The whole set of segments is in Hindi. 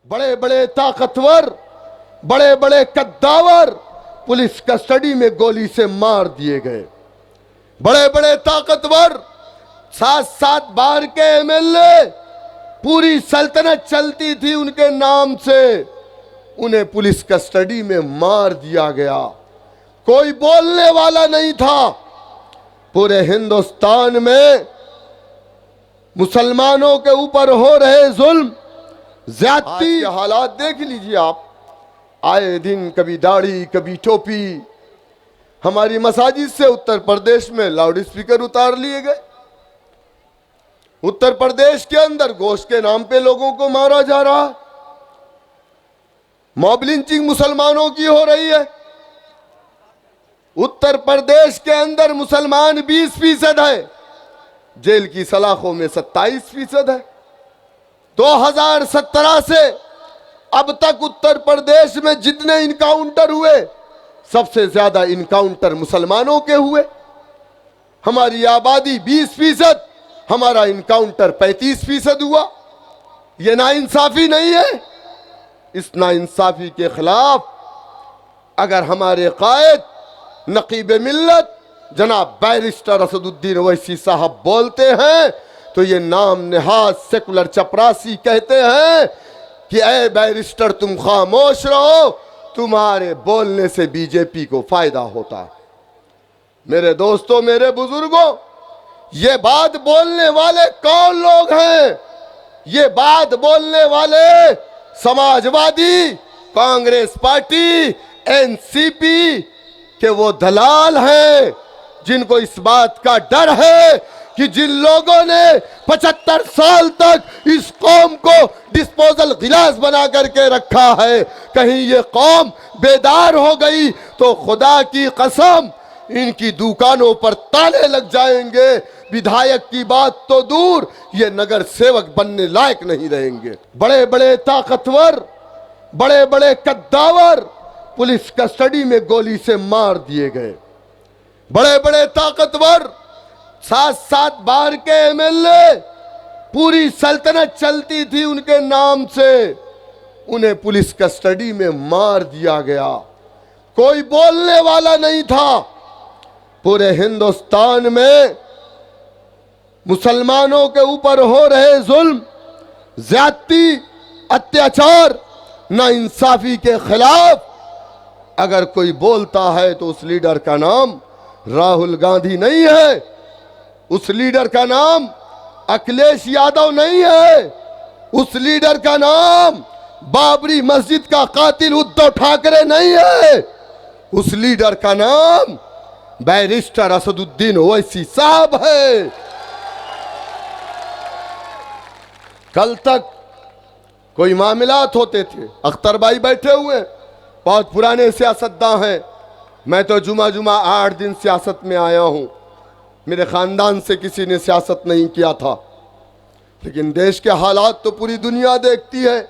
बड़े बड़े ताकतवर, बड़े बड़े कद्दावर पुलिस कस्टडी में गोली से मार दिए गए। बड़े बड़े ताकतवर 7-7 बार के एमएलए, पूरी सल्तनत चलती थी उनके नाम से, उन्हें पुलिस कस्टडी में मार दिया गया। कोई बोलने वाला नहीं था। पूरे हिंदुस्तान में मुसलमानों के ऊपर हो रहे जुल्म, ज्यादती के हालात देख लीजिए आप। आए दिन कभी दाढ़ी कभी टोपी। हमारी मसाजिद से उत्तर प्रदेश में लाउड स्पीकर उतार लिए गए। उत्तर प्रदेश के अंदर गोश्त के नाम पे लोगों को मारा जा रहा है। मॉब लिंचिंग मुसलमानों की हो रही है। उत्तर प्रदेश के अंदर मुसलमान 20% है, जेल की सलाखों में 27% है। 2017 से अब तक उत्तर प्रदेश में जितने इनकाउंटर हुए, सबसे ज्यादा इनकाउंटर मुसलमानों के हुए। हमारी आबादी 20%, हमारा इनकाउंटर 35% हुआ। यह नाइंसाफी नहीं है? इस नाइंसाफी के खिलाफ अगर हमारे कायद नकीब मिल्लत जनाब बैरिस्टर असदुद्दीन ओवैसी साहब बोलते हैं तो ये नाम नेहाद सेकुलर चपरासी कहते हैं कि ऐ बैरिस्टर तुम खामोश रहो, तुम्हारे बोलने से बीजेपी को फायदा होता है। मेरे दोस्तों, मेरे बुजुर्गों, ये बात बोलने वाले कौन लोग हैं? ये बात बोलने वाले समाजवादी, कांग्रेस पार्टी, एनसीपी के वो दलाल हैं जिनको इस बात का डर है कि जिन लोगों ने 75 साल तक इस कौम को डिस्पोजल गिलास बना करके रखा है, कहीं ये कौम बेदार हो गई तो खुदा की कसम इनकी दुकानों पर ताले लग जाएंगे। विधायक की बात तो दूर, ये नगर सेवक बनने लायक नहीं रहेंगे। बड़े बड़े ताकतवर, बड़े बड़े कद्दावर पुलिस कस्टडी में गोली से मार दिए गए। बड़े बड़े ताकतवर 7-7 बार के एमएलए, पूरी सल्तनत चलती थी उनके नाम से, उन्हें पुलिस कस्टडी में मार दिया गया। कोई बोलने वाला नहीं था। पूरे हिंदुस्तान में मुसलमानों के ऊपर हो रहे जुल्म, ज्यादती, अत्याचार, नाइंसाफी के खिलाफ अगर कोई बोलता है तो उस लीडर का नाम राहुल गांधी नहीं है, उस लीडर का नाम अखिलेश यादव नहीं है, उस लीडर का नाम बाबरी मस्जिद का कातिल उद्धव ठाकरे नहीं है, उस लीडर का नाम बैरिस्टर असदुद्दीन ओवैसी साहब है। कल तक कोई मामलात होते थे, अख्तर भाई बैठे हुए, बहुत पुराने सियासतदान हैं। मैं तो जुमा 8 दिन सियासत में आया हूं। मेरे खानदान से किसी ने सियासत नहीं किया था, लेकिन देश के हालात तो पूरी दुनिया देखती है।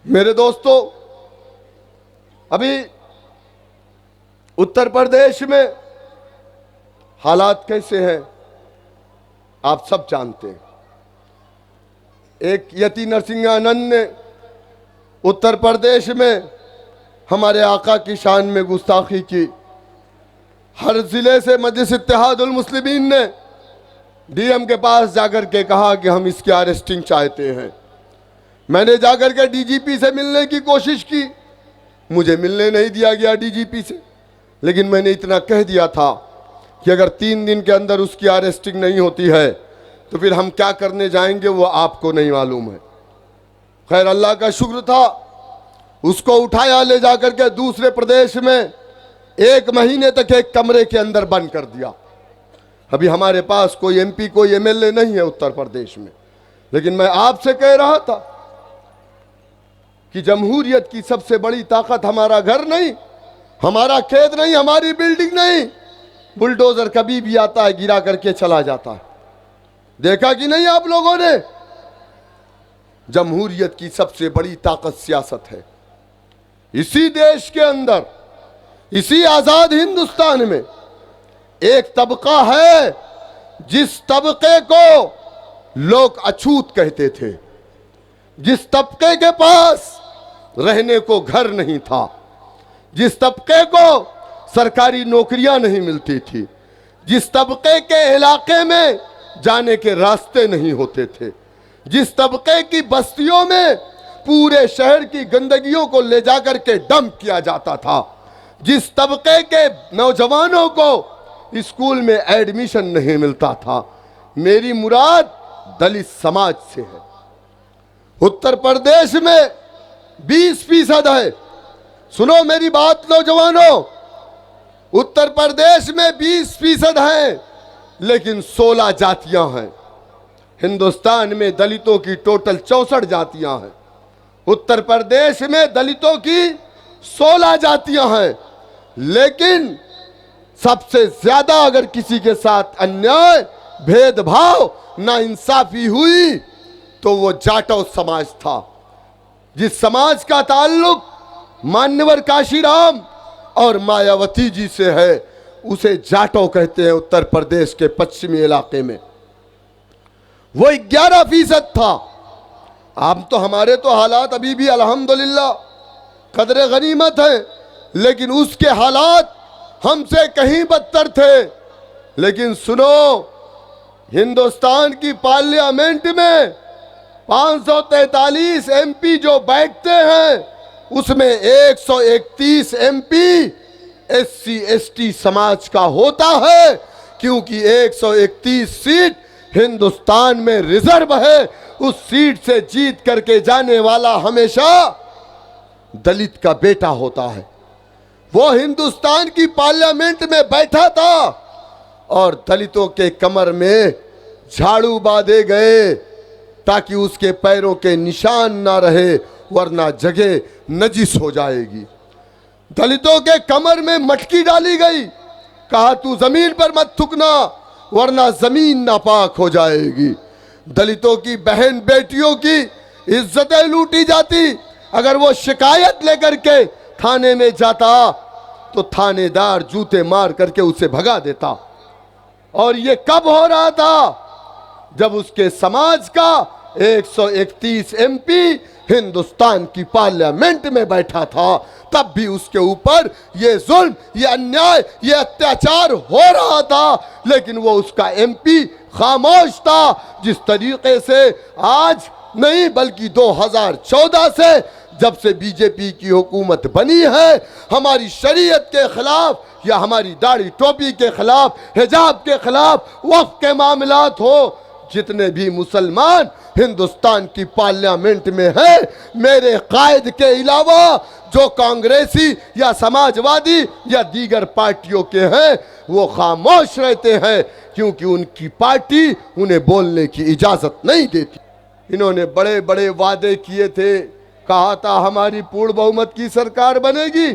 मेरे दोस्तों, अभी उत्तर प्रदेश में हालात कैसे हैं आप सब जानते हैं। एक यति नरसिंहानंद ने उत्तर प्रदेश में हमारे आका की शान में गुस्ताखी की। हर जिले से मजलिस इत्तेहादुल मुस्लिमीन ने डीएम के पास जाकर के कहा कि हम इसकी अरेस्टिंग चाहते हैं। मैंने जाकर के डीजीपी से मिलने की कोशिश की, मुझे मिलने नहीं दिया गया डीजीपी से, लेकिन मैंने इतना कह दिया था कि अगर 3 दिन के अंदर उसकी अरेस्टिंग नहीं होती है तो फिर हम क्या करने जाएंगे वो आपको नहीं मालूम है। खैर, अल्लाह का शुक्र था, उसको उठाया, ले जाकर के दूसरे प्रदेश में 1 महीने तक एक कमरे के अंदर बंद कर दिया। अभी हमारे पास कोई एमपी, कोई एमएलए नहीं है उत्तर प्रदेश में, लेकिन मैं आपसे कह रहा था कि जमहूरियत की सबसे बड़ी ताकत हमारा घर नहीं, हमारा खेत नहीं, हमारी बिल्डिंग नहीं। बुलडोजर कभी भी आता है, गिरा करके चला जाता है। देखा कि नहीं आप लोगों ने? जमहूरियत की सबसे बड़ी ताकत सियासत है। इसी देश के अंदर, इसी आजाद हिंदुस्तान में एक तबका है जिस तबके को लोग अछूत कहते थे, जिस तबके के पास रहने को घर नहीं था, जिस तबके को सरकारी नौकरियां नहीं मिलती थी, जिस तबके के इलाके में जाने के रास्ते नहीं होते थे, जिस तबके की बस्तियों में पूरे शहर की गंदगियों को ले जाकर के डंप किया जाता था, जिस तबके के नौजवानों को स्कूल में एडमिशन नहीं मिलता था, मेरी मुराद दलित समाज से है। उत्तर प्रदेश में 20% है। सुनो मेरी बात नौजवानों, उत्तर प्रदेश में 20% है, लेकिन 16 जातियां हैं। हिंदुस्तान में दलितों की टोटल 64 जातियां हैं। उत्तर प्रदेश में दलितों की 16 जातियां हैं, लेकिन सबसे ज्यादा अगर किसी के साथ अन्याय, भेदभाव, नाइंसाफी हुई तो वो जाटव समाज था। जिस समाज का ताल्लुक मान्यवर काशीराम और मायावती जी से है, उसे जाटव कहते हैं। उत्तर प्रदेश के पश्चिमी इलाके में वो 11% था। अब तो हमारे तो हालात अभी भी अल्हम्दुलिल्लाह कदरे गनीमत है, लेकिन उसके हालात हमसे कहीं बदतर थे। लेकिन सुनो, हिंदुस्तान की पार्लियामेंट में 543 एमपी जो बैठते हैं, उसमें 131 एमपी एससी एसटी समाज का होता है, क्योंकि 131 सीट हिंदुस्तान में रिजर्व है। उस सीट से जीत करके जाने वाला हमेशा दलित का बेटा होता है। वो हिंदुस्तान की पार्लियामेंट में बैठा था और दलितों के कमर में झाड़ू बांधे गए ताकि उसके पैरों के निशान ना रहे, वरना जगह नजिस हो जाएगी। दलितों के कमर में मटकी डाली गई, कहा तू जमीन पर मत थूकना वरना जमीन नापाक हो जाएगी। दलितों की बहन बेटियों की इज्जतें लूटी जाती। अगर वो शिकायत लेकर के थाने में जाता तो थानेदार जूते मार करके उसे भगा देता। और ये कब हो रहा था? जब उसके समाज का 131 एमपी हिंदुस्तान की पार्लियामेंट में बैठा था, तब भी उसके ऊपर ये जुल्म, ये अन्याय, ये अत्याचार हो रहा था, लेकिन वो उसका एमपी खामोश था। जिस तरीके से आज नहीं बल्कि 2014 से जब से बीजेपी की हुकूमत बनी है, हमारी शरीयत के खिलाफ या हमारी दाढ़ी टोपी के खिलाफ, हिजाब के खिलाफ, वक्फ के मामलात हो, जितने भी मुसलमान हिंदुस्तान की पार्लियामेंट में है, मेरे कायद के अलावा जो कांग्रेसी या समाजवादी या दीगर पार्टियों के हैं, वो खामोश रहते हैं, क्योंकि उनकी पार्टी उन्हें बोलने की इजाजत नहीं देती। इन्होंने बड़े बड़े वादे किए थे, कहा था हमारी पूर्ण बहुमत की सरकार बनेगी,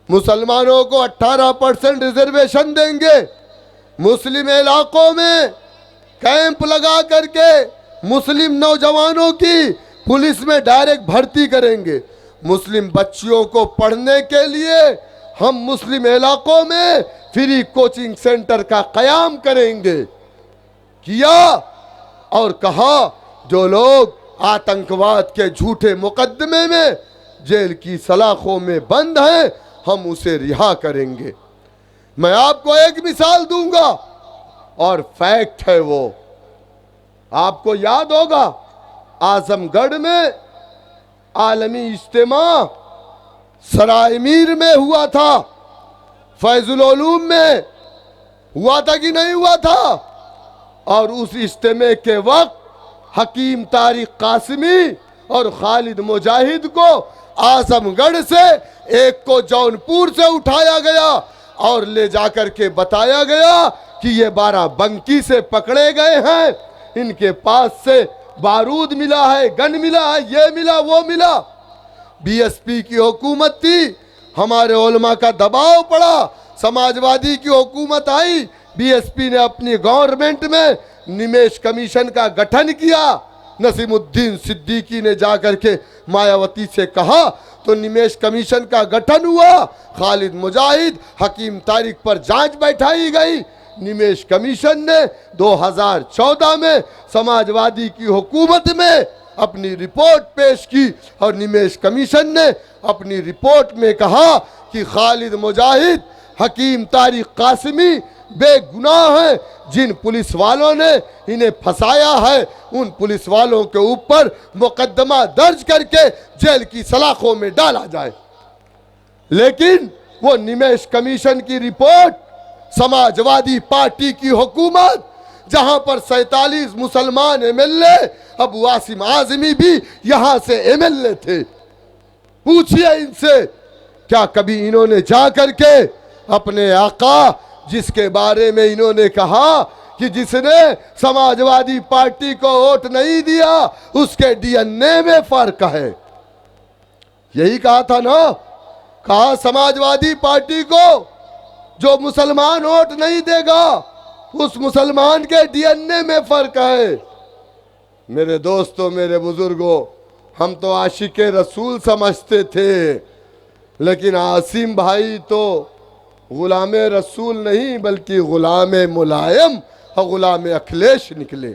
मुसलमानों को 18% रिजर्वेशन देंगे, मुस्लिम इलाकों में कैंप लगा करके मुस्लिम नौजवानों की पुलिस में डायरेक्ट भर्ती करेंगे, मुस्लिम बच्चियों को पढ़ने के लिए हम मुस्लिम इलाकों में फ्री कोचिंग सेंटर का कयाम करेंगे। किया और कहा जो लोग आतंकवाद के झूठे मुकदमे में जेल की सलाखों में बंद हैं, हम उसे रिहा करेंगे। मैं आपको एक मिसाल दूंगा और फैक्ट है वो, आपको याद होगा आजमगढ़ में आलमी इज्तिमा सराय मीर में हुआ था, फैजुल उलूम में हुआ था कि नहीं हुआ था? और उस इज्तिमा के वक्त हकीम तारिक कासिमी और खालिद मुजाहिद को आजमगढ़ से एक को जौनपुर से उठाया गया और ले जाकर के बताया गया कि ये 12 बंकी से पकड़े गए हैं, इनके पास से बारूद मिला है, गन मिला है, ये मिला वो मिला। बीएसपी की हुकूमत थी, हमारे उलमा का दबाव पड़ा, समाजवादी की हुकूमत आई, बीएसपी ने अपनी गवर्नमेंट में निमेश कमीशन का गठन किया। नसीमुद्दीन सिद्दीकी ने जाकर के मायावती से कहा तो निमेश कमीशन का गठन हुआ, खालिद मुजाहिद, हकीम तारिक पर जांच बैठाई गई। निमेश कमीशन ने 2014 में समाजवादी की हुकूमत में अपनी रिपोर्ट पेश की और निमेश कमीशन ने अपनी रिपोर्ट में कहा कि खालिद मुजाहिद, हकीम तारिक कासिमी बेगुनाह हैं। जिन पुलिस वालों ने इन्हें फंसाया है उन पुलिस वालों के ऊपर मुकदमा दर्ज करके जेल की सलाखों में डाला जाए। लेकिन वो निमेश कमीशन की रिपोर्ट, समाजवादी पार्टी की हुकूमत, जहां पर 47 मुसलमान एमएलए, अब वासिम आजमी भी यहां से एमएलए थे। पूछिए इनसे, क्या कभी इन्होंने जा करके अपने आका, जिसके बारे में इन्होंने कहा कि जिसने समाजवादी पार्टी को वोट नहीं दिया उसके डीएनए में फर्क है, यही कहा था ना? कहा समाजवादी पार्टी को जो मुसलमान वोट नहीं देगा उस मुसलमान के डीएनए में फर्क है। मेरे दोस्तों, मेरे बुजुर्गों, हम तो आशिके रसूल समझते थे, लेकिन आसिम भाई तो गुलाम रसूल नहीं बल्कि गुलाम मुलायम और गुलाम अखिलेश निकले।